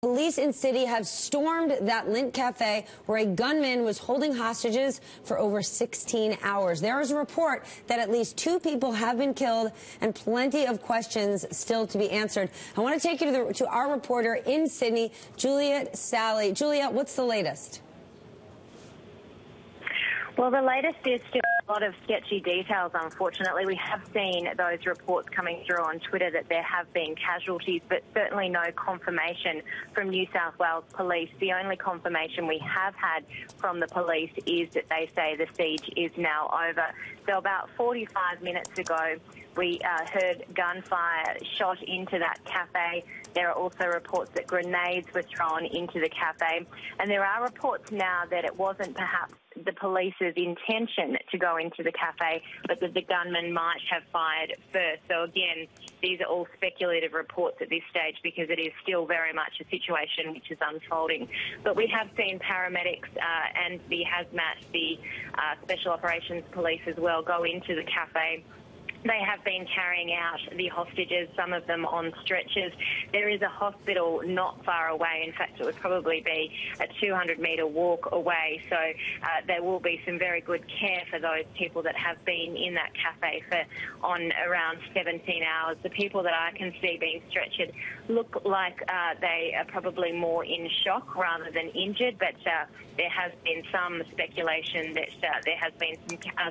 Police in Sydney have stormed that Lindt Cafe where a gunman was holding hostages for over 16 hours. There is a report that at least 2 people have been killed and plenty of questions still to be answered. I want to take you to our reporter in Sydney, Juliette Saly. Juliette, what's the latest? Well, the latest is still a lot of sketchy details, unfortunately. We have seen those reports coming through on Twitter that there have been casualties, but certainly no confirmation from New South Wales Police. The only confirmation we have had from the police is that they say the siege is now over. So about 45 minutes ago, we heard gunfire shot into that cafe. There are also reports that grenades were thrown into the cafe. And there are reports now that it wasn't perhaps the police's intention to go into the cafe, but that the gunman might have fired first. So again, these are all speculative reports at this stage because it is still very much a situation which is unfolding. But we have seen paramedics and the hazmat, the special operations police as well, go into the cafe. They have been carrying out the hostages, some of them on stretchers. There is a hospital not far away. In fact, it would probably be a 200-metre walk away. So there will be some very good care for those people that have been in that cafe on around 17 hours. The people that I can see being stretchered look like they are probably more in shock rather than injured, but there has been some speculation that there has been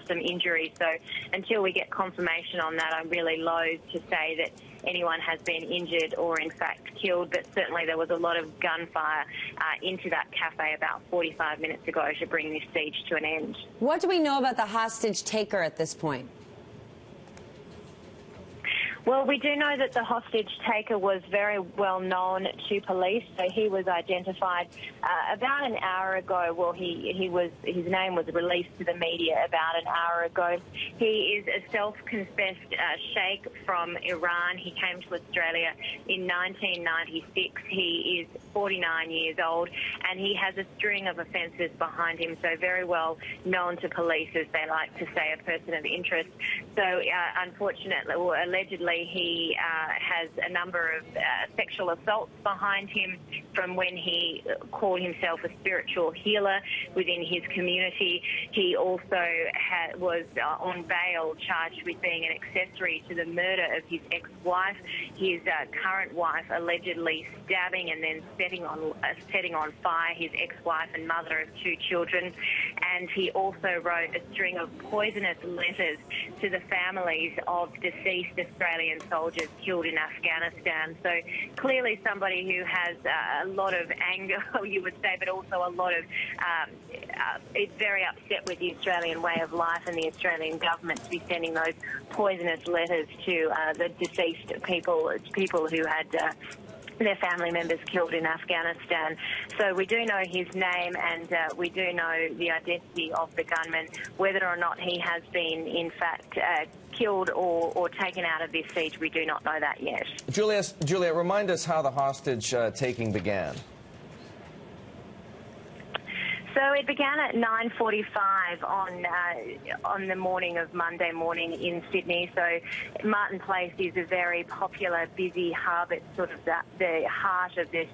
some injuries. So until we get confirmation on that, I'm really loath to say that anyone has been injured or in fact killed, but certainly there was a lot of gunfire into that cafe about 45 minutes ago to bring this siege to an end. What do we know about the hostage taker at this point? Well, we do know that the hostage taker was very well known to police. So he was identified about an hour ago. Well, his name was released to the media about an hour ago. He is a self-confessed sheikh from Iran. He came to Australia in 1996. He is 49 years old, and he has a string of offences behind him. So very well known to police, as they like to say, a person of interest. So unfortunately, or allegedly, he has a number of sexual assaults behind him from when he called himself a spiritual healer within his community. He also was on bail charged with being an accessory to the murder of his ex-wife, his current wife allegedly stabbing and then setting on fire his ex-wife and mother of 2 children. And he also wrote a string of poisonous letters to the families of deceased Australian soldiers killed in Afghanistan. So clearly somebody who has a lot of anger, you would say, but also a lot of is very upset with the Australian way of life and the Australian government to be sending those poisonous letters to the deceased people who had their family members killed in Afghanistan. So we do know his name, and we do know the identity of the gunman. Whether or not he has been, in fact, killed or taken out of this siege, we do not know that yet. Juliette, remind us how the hostage taking began. So it began at 9:45 on the morning of Monday morning in Sydney. So Martin Place is a very popular, busy hub. It's sort of the heart of the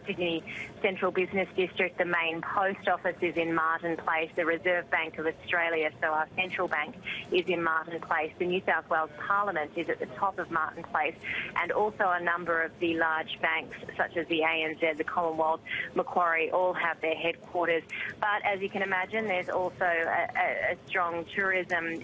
Sydney Central Business District. The main post office is in Martin Place. The Reserve Bank of Australia, so our central bank, is in Martin Place. The New South Wales Parliament is at the top of Martin Place, and also a number of the large banks, such as the ANZ, the Commonwealth, Macquarie, all have their headquarters. But as you can imagine, there's also a strong tourism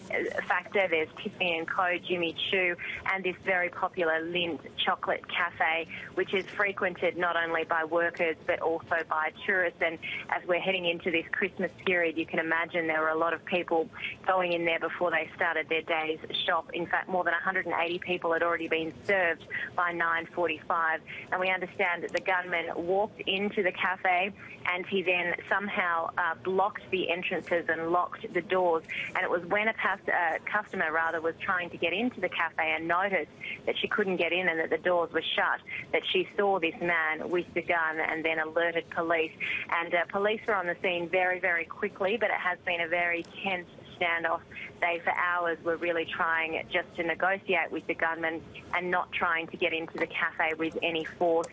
factor. There's Tiffany & Co, Jimmy Choo, and this very popular Lindt chocolate cafe, which is frequented not only by workers but also by tourists. And as we're heading into this Christmas period, you can imagine there were a lot of people going in there before they started their day's shop. In fact, more than 180 people had already been served by 9:45. And we understand that the gunman walked into the cafe and he then somehow blocked the entrances and locked the doors. And it was when a customer was trying to get into the cafe and noticed that she couldn't get in and that the doors were shut, that she saw this man with the gun and then alerted police. And police were on the scene very, very quickly, but it has been a very tense standoff. They, for hours, were really trying just to negotiate with the gunman and not trying to get into the cafe with any force.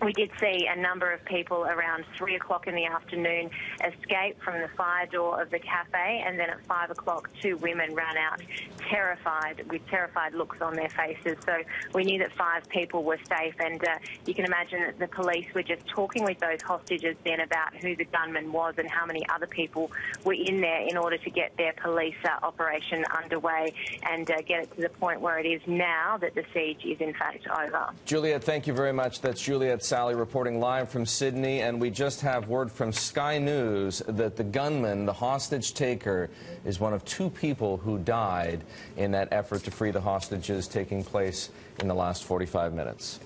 We did see a number of people around 3 o'clock in the afternoon escape from the fire door of the cafe, and then at 5 o'clock, 2 women ran out terrified, with terrified looks on their faces. So we knew that 5 people were safe, and you can imagine that the police were just talking with those hostages then about who the gunman was and how many other people were in there in order to get their police operation underway and get it to the point where it is now that the siege is in fact over. Juliette, thank you very much. That's Juliette Saly reporting live from Sydney, and we just have word from Sky News that the gunman, the hostage taker, is one of 2 people who died in that effort to free the hostages taking place in the last 45 minutes.